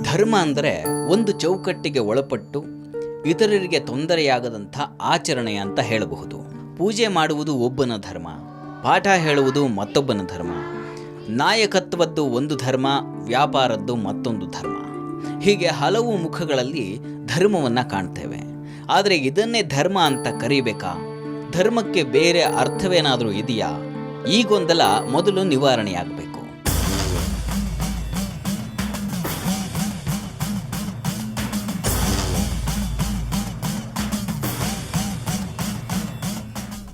ಧರ್ಮ ಅಂದರೆ ಒಂದು ಚೌಕಟ್ಟಿಗೆ ಒಳಪಟ್ಟು ಇತರರಿಗೆ ತೊಂದರೆಯಾಗದಂಥ ಆಚರಣೆ ಅಂತ ಹೇಳಬಹುದು. ಪೂಜೆ ಮಾಡುವುದು ಒಬ್ಬನ ಧರ್ಮ, ಪಾಠ ಹೇಳುವುದು ಮತ್ತೊಬ್ಬನ ಧರ್ಮ, ನಾಯಕತ್ವದ್ದು ಒಂದು ಧರ್ಮ, ವ್ಯಾಪಾರದ್ದು ಮತ್ತೊಂದು ಧರ್ಮ. ಹೀಗೆ ಹಲವು ಮುಖಗಳಲ್ಲಿ ಧರ್ಮವನ್ನು ಕಾಣ್ತೇವೆ. ಆದರೆ ಇದನ್ನೇ ಧರ್ಮ ಅಂತ ಕರೀಬೇಕಾ? ಧರ್ಮಕ್ಕೆ ಬೇರೆ ಅರ್ಥವೇನಾದರೂ ಇದೆಯಾ? ಈ ಗೊಂದಲ ಮೊದಲು ನಿವಾರಣೆಯಾಗಬೇಕು.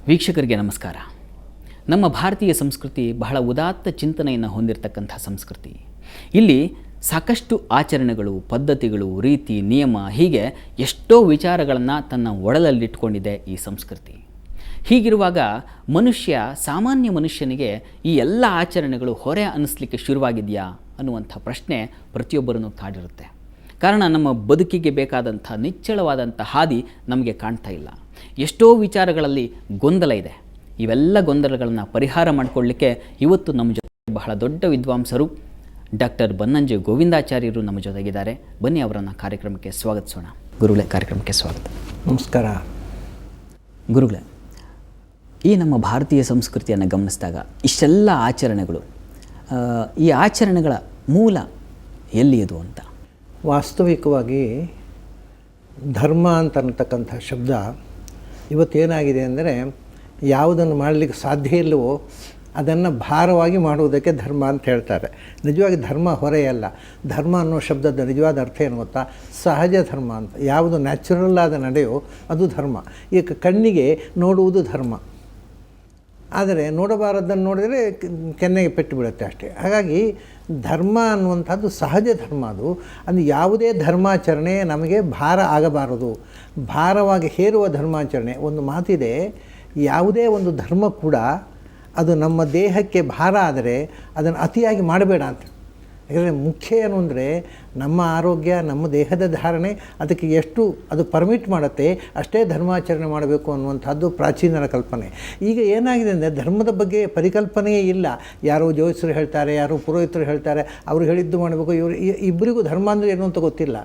ವೀಕ್ಷಕರಿಗೆ ನಮಸ್ಕಾರ. ನಮ್ಮ ಭಾರತೀಯ ಸಂಸ್ಕೃತಿ ಬಹಳ ಉದಾತ್ತ ಚಿಂತನೆಯನ್ನು ಹೊಂದಿರತಕ್ಕಂಥ ಸಂಸ್ಕೃತಿ. ಇಲ್ಲಿ ಸಾಕಷ್ಟು ಆಚರಣೆಗಳು, ಪದ್ಧತಿಗಳು, ರೀತಿ, ನಿಯಮ, ಹೀಗೆ ಎಷ್ಟೋ ವಿಚಾರಗಳನ್ನು ತನ್ನ ಒಡಲಲ್ಲಿಟ್ಕೊಂಡಿದೆ ಈ ಸಂಸ್ಕೃತಿ. ಹೀಗಿರುವಾಗ ಸಾಮಾನ್ಯ ಮನುಷ್ಯನಿಗೆ ಈ ಎಲ್ಲ ಆಚರಣೆಗಳು ಹೊರೆ ಅನ್ನಿಸ್ಲಿಕ್ಕೆ ಶುರುವಾಗಿದೆಯಾ ಅನ್ನುವಂಥ ಪ್ರಶ್ನೆ ಪ್ರತಿಯೊಬ್ಬರನ್ನು ಕಾಡಿರುತ್ತೆ. ಕಾರಣ ನಮ್ಮ ಬದುಕಿಗೆ ಬೇಕಾದಂಥ ನಿಚ್ಚಳವಾದಂಥ ಹಾದಿ ನಮಗೆ ಕಾಣ್ತಾ ಇಲ್ಲ. ಎಷ್ಟೋ ವಿಚಾರಗಳಲ್ಲಿ ಗೊಂದಲ ಇದೆ. ಇವೆಲ್ಲ ಗೊಂದಲಗಳನ್ನು ಪರಿಹಾರ ಮಾಡಿಕೊಳ್ಳಲಿಕ್ಕೆ ಇವತ್ತು ನಮ್ಮ ಜೊತೆ ಬಹಳ ದೊಡ್ಡ ವಿದ್ವಾಂಸರು ಡಾಕ್ಟರ್ ಬನ್ನಂಜೆ ಗೋವಿಂದಾಚಾರ್ಯರು ನಮ್ಮ ಜೊತೆಗಿದ್ದಾರೆ. ಬನ್ನಿ ಅವರನ್ನು ಕಾರ್ಯಕ್ರಮಕ್ಕೆ ಸ್ವಾಗತಿಸೋಣ. ಗುರುಗಳೇ, ಕಾರ್ಯಕ್ರಮಕ್ಕೆ ಸ್ವಾಗತ. ನಮಸ್ಕಾರ. ಗುರುಗಳೇ, ಈ ನಮ್ಮ ಭಾರತೀಯ ಸಂಸ್ಕೃತಿಯನ್ನು ಗಮನಿಸಿದಾಗ ಇಷ್ಟೆಲ್ಲ ಆಚರಣೆಗಳು, ಈ ಆಚರಣೆಗಳ ಮೂಲ ಎಲ್ಲಿಯದು ಅಂತ? ವಾಸ್ತವಿಕವಾಗಿ ಧರ್ಮ ಅಂತಕ್ಕಂಥ ಶಬ್ದ ಇವತ್ತೇನಾಗಿದೆ ಅಂದರೆ, ಯಾವುದನ್ನು ಮಾಡಲಿಕ್ಕೆ ಸಾಧ್ಯ ಇಲ್ಲವೋ ಅದನ್ನು ಭಾರವಾಗಿ ಮಾಡುವುದಕ್ಕೆ ಧರ್ಮ ಅಂತ ಹೇಳ್ತಾರೆ. ನಿಜವಾಗಿ ಧರ್ಮ ಹೊರೆಯಲ್ಲ. ಧರ್ಮ ಅನ್ನೋ ಶಬ್ದದ ನಿಜವಾದ ಅರ್ಥ ಏನು ಗೊತ್ತಾ? ಸಹಜ ಧರ್ಮ ಅಂತ. ಯಾವುದು ನ್ಯಾಚುರಲ್ ಆದ ನಡೆಯೋ ಅದು ಧರ್ಮ. ಈಗ ಕಣ್ಣಿಗೆ ನೋಡುವುದು ಧರ್ಮ, ಆದರೆ ನೋಡಬಾರದನ್ನು ನೋಡಿದರೆ ಕೆನ್ನೆಗೆ ಪೆಟ್ಟು ಬೀಳುತ್ತೆ ಅಷ್ಟೇ. ಹಾಗಾಗಿ ಧರ್ಮ ಅನ್ನುವಂಥದ್ದು ಸಹಜ ಧರ್ಮ. ಅದು ಯಾವುದೇ ಧರ್ಮಾಚರಣೆ ನಮಗೆ ಭಾರ ಆಗಬಾರದು, ಭಾರವಾಗಿ ಹೇರುವ ಧರ್ಮಾಚರಣೆ. ಒಂದು ಮಾತಿದೆ, ಯಾವುದೇ ಒಂದು ಧರ್ಮ ಕೂಡ ಅದು ನಮ್ಮ ದೇಹಕ್ಕೆ ಭಾರ ಆದರೆ ಅದನ್ನು ಅತಿಯಾಗಿ ಮಾಡಬೇಡ ಅಂತ. ಯಾಕಂದರೆ ಮುಖ್ಯ ಏನು ಅಂದರೆ ನಮ್ಮ ಆರೋಗ್ಯ, ನಮ್ಮ ದೇಹದ ಧಾರಣೆ, ಅದಕ್ಕೆ ಎಷ್ಟು ಅದು ಪರ್ಮಿಟ್ ಮಾಡುತ್ತೆ ಅಷ್ಟೇ ಧರ್ಮಾಚರಣೆ ಮಾಡಬೇಕು ಅನ್ನುವಂಥದ್ದು ಪ್ರಾಚೀನರ ಕಲ್ಪನೆ. ಈಗ ಏನಾಗಿದೆ ಅಂದರೆ ಧರ್ಮದ ಬಗ್ಗೆ ಪರಿಕಲ್ಪನೆಯೇ ಇಲ್ಲ. ಯಾರೋ ಜ್ಯೋತಿಷರು ಹೇಳ್ತಾರೆ, ಯಾರೋ ಪುರೋಹಿತರು ಹೇಳ್ತಾರೆ, ಅವರು ಹೇಳಿದ್ದು ಮಾಡಬೇಕು. ಇವರು ಇಬ್ಬರಿಗೂ ಧರ್ಮ ಅಂದರೆ ಏನು ಅಂತ ಗೊತ್ತಿಲ್ಲ.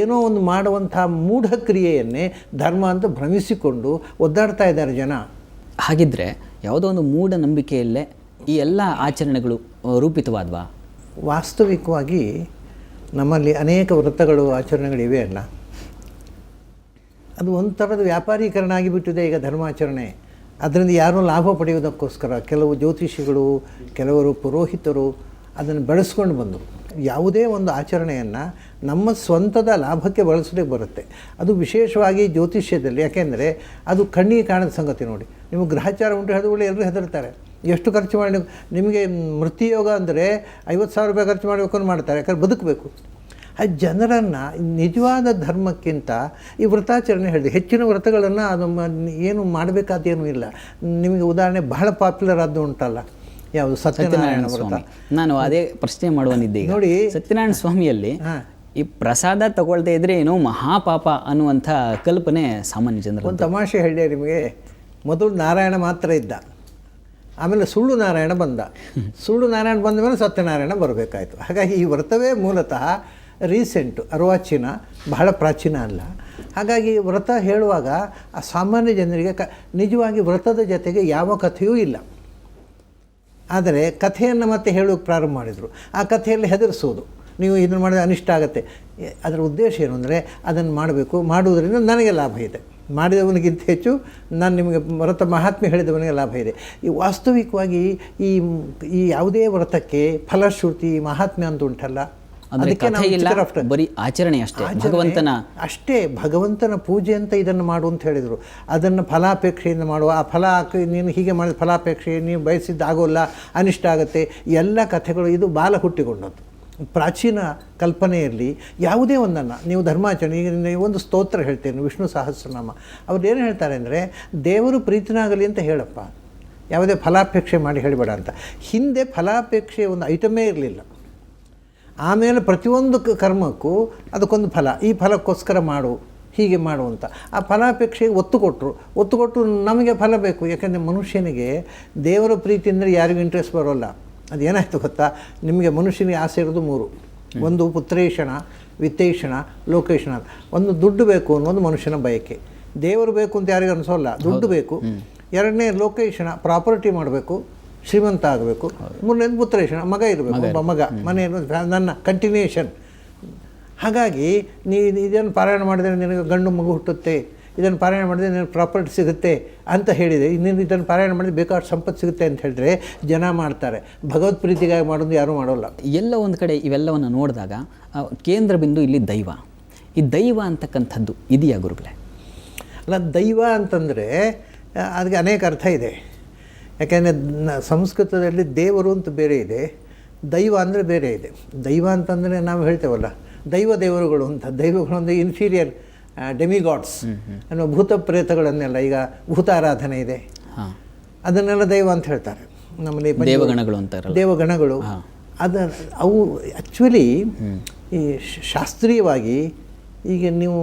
ಏನೋ ಒಂದು ಮಾಡುವಂಥ ಮೂಢಕ್ರಿಯೆಯನ್ನೇ ಧರ್ಮ ಅಂತ ಭ್ರಮಿಸಿಕೊಂಡು ಒದ್ದಾಡ್ತಾ ಇದ್ದಾರೆ ಜನ. ಹಾಗಿದ್ದರೆ ಯಾವುದೋ ಒಂದು ಮೂಢನಂಬಿಕೆಯಲ್ಲೇ ಈ ಎಲ್ಲ ಆಚರಣೆಗಳು ರೂಪಿತವಾದ್ವಾ? ವಾಸ್ತವಿಕವಾಗಿ ನಮ್ಮಲ್ಲಿ ಅನೇಕ ವ್ರತಗಳು, ಆಚರಣೆಗಳಿವೆ ಅಲ್ಲ. ಅದು ಒಂಥರದ ವ್ಯಾಪಾರೀಕರಣ ಆಗಿಬಿಟ್ಟಿದೆ ಈಗ ಧರ್ಮಾಚರಣೆ. ಅದರಿಂದ ಯಾರೂ ಲಾಭ ಪಡೆಯುವುದಕ್ಕೋಸ್ಕರ ಕೆಲವು ಜ್ಯೋತಿಷಿಗಳು, ಕೆಲವರು ಪುರೋಹಿತರು ಅದನ್ನು ಬೆಳೆಸ್ಕೊಂಡು ಬಂದರು. ಯಾವುದೇ ಒಂದು ಆಚರಣೆಯನ್ನು ನಮ್ಮ ಸ್ವಂತದ ಲಾಭಕ್ಕೆ ಬಳಸಲಿಕ್ಕೆ ಬರುತ್ತೆ. ಅದು ವಿಶೇಷವಾಗಿ ಜ್ಯೋತಿಷ್ಯದಲ್ಲಿ. ಯಾಕೆಂದರೆ ಅದು ಕಣ್ಣಿಗೆ ಕಾಣದ ಸಂಗತಿ. ನೋಡಿ, ನಿಮಗೆ ಗ್ರಹಚಾರ ಉಂಟು ಹೇಳಿದ ಎಲ್ಲರೂ ಹೆದರ್ತಾರೆ. ಎಷ್ಟು ಖರ್ಚು ಮಾಡಿ ನಿಮಗೆ ಮೃತ್ಯುಯೋಗ ಅಂದರೆ 50,000 ರೂಪಾಯಿ ಖರ್ಚು ಮಾಡಬೇಕು ಅಂತ ಮಾಡ್ತಾರೆ. ಯಾಕಂದ್ರೆ ಬದುಕಬೇಕು. ಆ ಜನರನ್ನು ನಿಜವಾದ ಧರ್ಮಕ್ಕಿಂತ ಈ ವ್ರತಾಚರಣೆ ಹೇಳಿದೆ. ಹೆಚ್ಚಿನ ವ್ರತಗಳನ್ನು ಅದು ಏನು ಮಾಡಬೇಕಾದೇನೂ ಇಲ್ಲ. ನಿಮಗೆ ಉದಾಹರಣೆ ಬಹಳ ಪಾಪ್ಯುಲರ್ ಆದ್ದು ಉಂಟಲ್ಲ, ಯಾವುದು? ಸತ್ಯನಾರಾಯಣ ವ್ರತ. ನಾನು ಅದೇ ಪ್ರಶ್ನೆ ಮಾಡುವನಿದ್ದೆ. ನೋಡಿ, ಸತ್ಯನಾರಾಯಣ ಸ್ವಾಮಿಯಲ್ಲಿ ಈ ಪ್ರಸಾದ ತಗೊಳ್ತಾ ಇದ್ರೆ ಏನೋ ಮಹಾಪಾಪ ಅನ್ನುವಂಥ ಕಲ್ಪನೆ ಸಾಮಾನ್ಯ ಜನರು. ಒಂದು ತಮಾಷೆ ಹೇಳಿ ನಿಮಗೆ. ಮೊದಲು ನಾರಾಯಣ ಮಾತ್ರ ಇದ್ದ, ಆಮೇಲೆ ಸುಳ್ಳು ನಾರಾಯಣ ಬಂದ. ಸುಳ್ಳು ನಾರಾಯಣ ಬಂದ ಮೇಲೆ ಸತ್ಯನಾರಾಯಣ ಬರಬೇಕಾಯಿತು. ಹಾಗಾಗಿ ಈ ವ್ರತವೇ ಮೂಲತಃ ರೀಸೆಂಟು, ಅರ್ವಾಚೀನ, ಬಹಳ ಪ್ರಾಚೀನ ಅಲ್ಲ. ಹಾಗಾಗಿ ವ್ರತ ಹೇಳುವಾಗ ಆ ಸಾಮಾನ್ಯ ಜನರಿಗೆ ನಿಜವಾಗಿ ವ್ರತದ ಜೊತೆಗೆ ಯಾವ ಕಥೆಯೂ ಇಲ್ಲ. ಆದರೆ ಕಥೆಯನ್ನು ಮತ್ತೆ ಹೇಳೋಕ್ಕೆ ಪ್ರಾರಂಭ ಮಾಡಿದರು. ಆ ಕಥೆಯಲ್ಲಿ ಹೆದರಿಸೋದು, ನೀವು ಇದನ್ನು ಮಾಡಿದ್ರೆ ಅನಿಷ್ಟ ಆಗುತ್ತೆ. ಅದರ ಉದ್ದೇಶ ಏನು ಅಂದರೆ, ಅದನ್ನು ಮಾಡಬೇಕು, ಮಾಡುವುದರಿಂದ ನನಗೆ ಲಾಭ ಇದೆ, ಮಾಡಿದವನಿಗಿಂತ ಹೆಚ್ಚು ನಾನು ನಿಮಗೆ ವ್ರತ ಮಹಾತ್ಮೆ ಹೇಳಿದವನಿಗೆ ಲಾಭ ಇದೆ. ಈ ವಾಸ್ತವಿಕವಾಗಿ ಈ ಯಾವುದೇ ವ್ರತಕ್ಕೆ ಫಲಶ್ರುತಿ, ಮಹಾತ್ಮ್ಯ ಅಂತ ಉಂಟಲ್ಲ, ಅದಕ್ಕೆ ಬರೀ ಆಚರಣೆ ಅಷ್ಟೇ, ಭಗವಂತನ ಅಷ್ಟೇ, ಭಗವಂತನ ಪೂಜೆ ಅಂತ ಇದನ್ನು ಮಾಡು ಅಂತ ಹೇಳಿದರು. ಅದನ್ನು ಫಲಾಪೇಕ್ಷೆಯಿಂದ ಮಾಡುವ, ಆ ಫಲ ನೀನು ಹೀಗೆ ಮಾಡಿದ ಫಲಾಪೇಕ್ಷೆ, ನೀವು ಬಯಸಿದ್ದು ಆಗೋಲ್ಲ, ಅನಿಷ್ಟ ಆಗುತ್ತೆ, ಎಲ್ಲ ಕಥೆಗಳು ಇದು ಬಾಲ ಹುಟ್ಟಿಕೊಂಡದ್ದು. ಪ್ರಾಚೀನ ಕಲ್ಪನೆಯಲ್ಲಿ ಯಾವುದೇ ಒಂದನ್ನು ನೀವು ಧರ್ಮಾಚರಣೆ, ಈಗ ನೀವು ಒಂದು ಸ್ತೋತ್ರ ಹೇಳ್ತೇನೆ, ವಿಷ್ಣು ಸಹಸ್ರನಾಮ, ಅವ್ರು ಏನು ಹೇಳ್ತಾರೆ ಅಂದರೆ, ದೇವರು ಪ್ರೀತನಾಗಲಿ ಅಂತ ಹೇಳಪ್ಪ, ಯಾವುದೇ ಫಲಾಪೇಕ್ಷೆ ಮಾಡಿ ಹೇಳಿಬೇಡ ಅಂತ. ಹಿಂದೆ ಫಲಾಪೇಕ್ಷೆ ಒಂದು ಐಟಮೇ ಇರಲಿಲ್ಲ. ಆಮೇಲೆ ಪ್ರತಿಯೊಂದು ಕರ್ಮಕ್ಕೂ ಅದಕ್ಕೊಂದು ಫಲ, ಈ ಫಲಕ್ಕೋಸ್ಕರ ಮಾಡು, ಹೀಗೆ ಮಾಡುವಂಥ ಆ ಫಲಾಪೇಕ್ಷೆಗೆ ಒತ್ತು ಕೊಟ್ಟು ನಮಗೆ ಫಲ ಬೇಕು. ಯಾಕೆಂದರೆ ಮನುಷ್ಯನಿಗೆ ದೇವರ ಪ್ರೀತಿ ಅಂದರೆ ಯಾರಿಗೂ ಇಂಟ್ರೆಸ್ಟ್ ಬರೋಲ್ಲ. ಅದೇನಾಯಿತು ಗೊತ್ತಾ, ನಿಮಗೆ ಮನುಷ್ಯನಿಗೆ ಆಸೆ ಇರೋದು 3: ಒಂದು ಪುತ್ರೇಷಣ, ವಿತ್ತೇಷಣ, ಲೋಕೇಶಣ. ಒಂದು ದುಡ್ಡು ಬೇಕು ಅನ್ನೋದು ಮನುಷ್ಯನ ಬಯಕೆ. ದೇವರು ಬೇಕು ಅಂತ ಯಾರಿಗೂ ಅನಿಸೋಲ್ಲ, ದುಡ್ಡು ಬೇಕು. ಎರಡನೇ ಲೋಕೇಶಣ, ಪ್ರಾಪರ್ಟಿ ಮಾಡಬೇಕು, ಶ್ರೀಮಂತ ಆಗಬೇಕು. ಮೂರನೇದು ಪುತ್ರೇಷಣ, ಮಗ ಇರಬೇಕು, ಒಬ್ಬ ಮಗ, ಮನೆಯನ್ನು ನನ್ನ ಕಂಟಿನ್ಯೂಷನ್. ಹಾಗಾಗಿ ಇದನ್ನು ಪಾರಾಯಣ ಮಾಡಿದರೆ ನಿನಗೆ ಗಂಡು ಮಗು ಹುಟ್ಟುತ್ತೆ, ಇದನ್ನು ಪಾರಾಯಣ ಮಾಡಿದರೆ ನಿನಗೆ ಪ್ರಾಪರ್ಟಿ ಸಿಗುತ್ತೆ ಅಂತ ಹೇಳಿದೆ. ಇನ್ನೇನು ಇದನ್ನು ಪಾರಾಯಣ ಮಾಡಿದ್ರೆ ಬೇಕಾದ ಸಂಪತ್ತು ಸಿಗುತ್ತೆ ಅಂತ ಹೇಳಿದ್ರೆ ಜನ ಮಾಡ್ತಾರೆ. ಭಗವತ್ ಪ್ರೀತಿಗಾಗಿ ಮಾಡೋದು ಯಾರೂ ಮಾಡೋಲ್ಲ. ಎಲ್ಲ ಒಂದು ಕಡೆ ಇವೆಲ್ಲವನ್ನು ನೋಡಿದಾಗ ಕೇಂದ್ರ ಬಿಂದು ಇಲ್ಲಿ ದೈವ. ಈ ದೈವ ಅಂತಕ್ಕಂಥದ್ದು ಇದೆಯಾ ಗುರುಗಳೇ? ಅಲ್ಲ, ದೈವ ಅಂತಂದರೆ ಅದಕ್ಕೆ ಅನೇಕ ಅರ್ಥ ಇದೆ. ಯಾಕೆಂದರೆ ಸಂಸ್ಕೃತದಲ್ಲಿ ದೇವರು ಅಂತ ಬೇರೆ ಇದೆ, ದೈವ ಅಂದರೆ ಬೇರೆ ಇದೆ. ದೈವ ಅಂತಂದರೆ ನಾವು ಹೇಳ್ತೇವಲ್ಲ, ದೇವರುಗಳು ಅಂತ. ದೈವಗಳು ಅಂದರೆ ಇನ್ಫೀರಿಯರ್ ಡೆಮಿಗಾಡ್ಸ್ ಅನ್ನೋ ಭೂತ ಪ್ರೇತಗಳನ್ನೆಲ್ಲ, ಈಗ ಭೂತಾರಾಧನೆ ಇದೆ, ಅದನ್ನೆಲ್ಲ ದೈವ ಅಂತ ಹೇಳ್ತಾರೆ ನಮ್ಮಲ್ಲಿ. ದೇವಗಣಗಳು ಅಂತಾರೆ, ದೇವಗಣಗಳು. ಅವು ಆ್ಯಕ್ಚುಲಿ ಈ ಶಾಸ್ತ್ರೀಯವಾಗಿ ಈಗ ನೀವು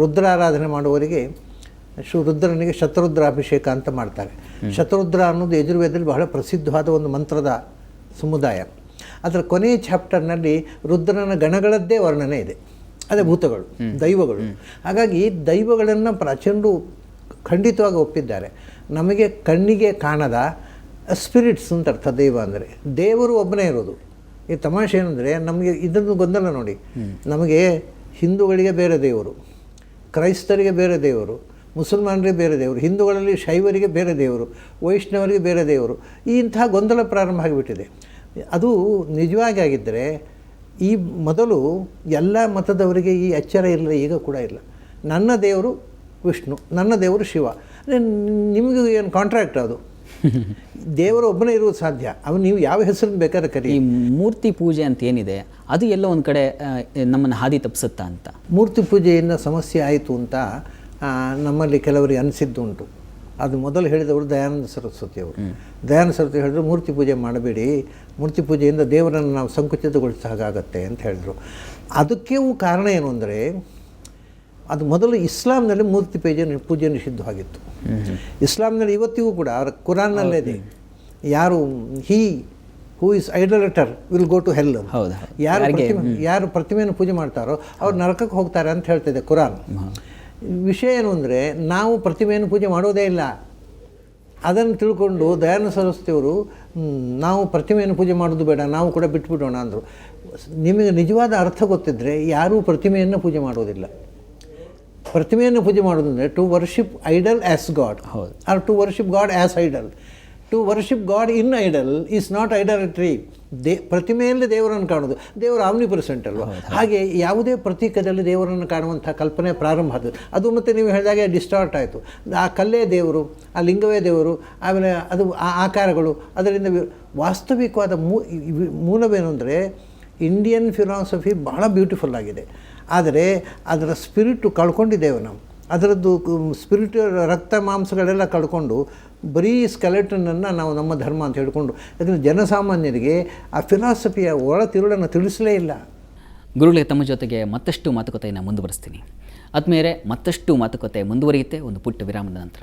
ರುದ್ರಾರಾಧನೆ ಮಾಡುವವರಿಗೆ ರುದ್ರನಿಗೆ ಶತರುದ್ರಾಭಿಷೇಕ ಅಂತ ಮಾಡ್ತಾರೆ. ಶತರುದ್ರ ಅನ್ನೋದು ಯಜುರ್ವೇದದಲ್ಲಿ ಬಹಳ ಪ್ರಸಿದ್ಧವಾದ ಒಂದು ಮಂತ್ರದ ಸಮುದಾಯ. ಅದರ ಕೊನೆಯ ಚಾಪ್ಟರ್ನಲ್ಲಿ ರುದ್ರನ ಗಣಗಳದ್ದೇ ವರ್ಣನೆ ಇದೆ, ಅದೇ ಭೂತಗಳು, ದೈವಗಳು. ಹಾಗಾಗಿ ದೈವಗಳನ್ನು ಪ್ರಾಚೀನರು ಖಂಡಿತವಾಗಿ ಒಪ್ಪಿದ್ದಾರೆ. ನಮಗೆ ಕಣ್ಣಿಗೆ ಕಾಣದ ಸ್ಪಿರಿಟ್ಸ್ ಅಂತ ಅರ್ಥ ದೈವ ಅಂದರೆ. ದೇವರು ಒಬ್ಬನೇ ಇರೋದು. ಈ ತಮಾಷೆ ಏನಂದರೆ, ನಮಗೆ ಇದನ್ನು ಗೊಂದಲ ನೋಡಿ. ನಮಗೆ ಹಿಂದೂಗಳಿಗೆ ಬೇರೆ ದೇವರು, ಕ್ರೈಸ್ತರಿಗೆ ಬೇರೆ ದೇವರು, ಮುಸಲ್ಮಾನರಿಗೆ ಬೇರೆ ದೇವರು, ಹಿಂದೂಗಳಲ್ಲಿ ಶೈವರಿಗೆ ಬೇರೆ ದೇವರು, ವೈಷ್ಣವರಿಗೆ ಬೇರೆ ದೇವರು. ಇಂಥ ಗೊಂದಲ ಪ್ರಾರಂಭ ಆಗಿಬಿಟ್ಟಿದೆ. ಅದು ನಿಜವಾಗಿ ಆಗಿದ್ದರೆ ಈ ಮೊದಲು ಎಲ್ಲ ಮತದವರಿಗೆ ಈ ಎಚ್ಚರ ಇಲ್ಲ, ಈಗ ಕೂಡ ಇಲ್ಲ. ನನ್ನ ದೇವರು ವಿಷ್ಣು, ನನ್ನ ದೇವರು ಶಿವ. ನಿಮಗೂ ಏನು ಕಾಂಟ್ರಾಕ್ಟ್ ಅದು? ದೇವರು ಒಬ್ಬನೇ ಇರೋದು ಸಾಧ್ಯ. ಅವನು ನೀವು ಯಾವ ಹೆಸರನ್ನು ಬೇಕಾದ್ರೆ ಕರಿ. ಈ ಮೂರ್ತಿ ಪೂಜೆ ಅಂತ ಏನಿದೆ ಅದು ಎಲ್ಲ ಒಂದು ಕಡೆ ನಮ್ಮನ್ನು ಹಾದಿ ತಪ್ಪಿಸುತ್ತಾ ಅಂತ. ಮೂರ್ತಿ ಪೂಜೆಯಿಂದ ಸಮಸ್ಯೆ ಆಯಿತು ಅಂತ ನಮ್ಮಲ್ಲಿ ಕೆಲವರಿಗೆ ಅನಿಸಿದ್ದುಂಟು. ಅದು ಮೊದಲು ಹೇಳಿದವರು ದಯಾನಂದ ಸರಸ್ವತಿಯವರು. ದಯಾನಂದ ಸರಸ್ವತಿ ಹೇಳಿದ್ರು, ಮೂರ್ತಿ ಪೂಜೆ ಮಾಡಬೇಡಿ, ಮೂರ್ತಿ ಪೂಜೆಯಿಂದ ದೇವರನ್ನು ನಾವು ಸಂಕುಚಿತಗೊಳಿಸ ಹಾಗಾಗತ್ತೆ ಅಂತ ಹೇಳಿದ್ರು. ಅದಕ್ಕೆ ಕಾರಣ ಏನು ಅಂದರೆ, ಅದು ಮೊದಲು ಇಸ್ಲಾಂನಲ್ಲಿ ಮೂರ್ತಿ ಪೂಜೆ ನಿಷಿದ್ಧವಾಗಿತ್ತು. ಇಸ್ಲಾಂನಲ್ಲಿ ಇವತ್ತಿಗೂ ಕೂಡ ಅವರ ಕುರಾನ್ನಲ್ಲೇ ಇದೆ, ಯಾರು who is idolater will go to hell. ಯಾರು ಪ್ರತಿಮೆಯನ್ನು ಪೂಜೆ ಮಾಡ್ತಾರೋ ಅವ್ರು ನರಕಕ್ಕೆ ಹೋಗ್ತಾರೆ ಅಂತ ಹೇಳ್ತಿದೆ ಕುರಾನ್. ವಿಷಯ ಏನು ಅಂದರೆ, ನಾವು ಪ್ರತಿಮೆಯನ್ನು ಪೂಜೆ ಮಾಡೋದೇ ಇಲ್ಲ. ಅದನ್ನು ತಿಳ್ಕೊಂಡು ದಯಾನಂದ ಸರಸ್ವತಿಯವರು ನಾವು ಪ್ರತಿಮೆಯನ್ನು ಪೂಜೆ ಮಾಡೋದು ಬೇಡ, ನಾವು ಕೂಡ ಬಿಟ್ಬಿಡೋಣ ಅಂದರು. ನಿಮಗೆ ನಿಜವಾದ ಅರ್ಥ ಗೊತ್ತಿದ್ದರೆ ಯಾರೂ ಪ್ರತಿಮೆಯನ್ನು ಪೂಜೆ ಮಾಡೋದಿಲ್ಲ. ಪ್ರತಿಮೆಯನ್ನು ಪೂಜೆ ಮಾಡೋದಂದರೆ to worship idol as god, or to worship god as idol. To worship god in idol is not idolatry. ಪ್ರತಿಮೆಯಲ್ಲಿ ದೇವರನ್ನು ಕಾಣೋದು, ದೇವರು ಆಮ್ನಿಪ್ರೆಸೆಂಟ್ ಅಲ್ವ. ಹಾಗೆ ಯಾವುದೇ ಪ್ರತೀಕದಲ್ಲಿ ದೇವರನ್ನು ಕಾಣುವಂಥ ಕಲ್ಪನೆ ಪ್ರಾರಂಭ ಆದದ್ದು. ಅದು ಮತ್ತು ನೀವು ಹೇಳಿದಾಗೆ ಡಿಸ್ಟಾರ್ಟ್ ಆಯಿತು. ಆ ಕಲ್ಲೇ ದೇವರು, ಆ ಲಿಂಗವೇ ದೇವರು, ಆಮೇಲೆ ಅದು ಆ ಆಕಾರಗಳು. ಅದರಿಂದ ವಾಸ್ತವಿಕವಾದ ಮೂಲವೇನು ಅಂದರೆ, ಇಂಡಿಯನ್ ಫಿಲಾಸಫಿ ಬಹಳ ಬ್ಯೂಟಿಫುಲ್ ಆಗಿದೆ, ಆದರೆ ಅದರ ಸ್ಪಿರಿಟು ಕಳ್ಕೊಂಡಿದ್ದೇವೆ ನಾವು. ಅದರದ್ದು ಸ್ಪಿರಿಟ್, ರಕ್ತ ಮಾಂಸಗಳೆಲ್ಲ ಕಳ್ಕೊಂಡು ಬರೀ ಸ್ಕೆಲೆಟನನ್ನು ನಾವು ನಮ್ಮ ಧರ್ಮ ಅಂತ ಹೇಳ್ಕೊಂಡು, ಯಾಕಂದರೆ ಜನಸಾಮಾನ್ಯರಿಗೆ ಆ ಫಿಲಾಸಫಿಯ ಒಳ ತಿರುಳನ್ನು ತಿಳಿಸಲೇ ಇಲ್ಲ. ಗುರುಗಳೇ, ತಮ್ಮ ಜೊತೆಗೆ ಮತ್ತಷ್ಟು ಮಾತುಕತೆಯನ್ನು ಮುಂದುವರಿಸ್ತೀನಿ. ಆದಮೇಲೆ ಮತ್ತಷ್ಟು ಮಾತುಕತೆ ಮುಂದುವರಿಯುತ್ತೆ ಒಂದು ಪುಟ್ಟ ವಿರಾಮದ ನಂತರ.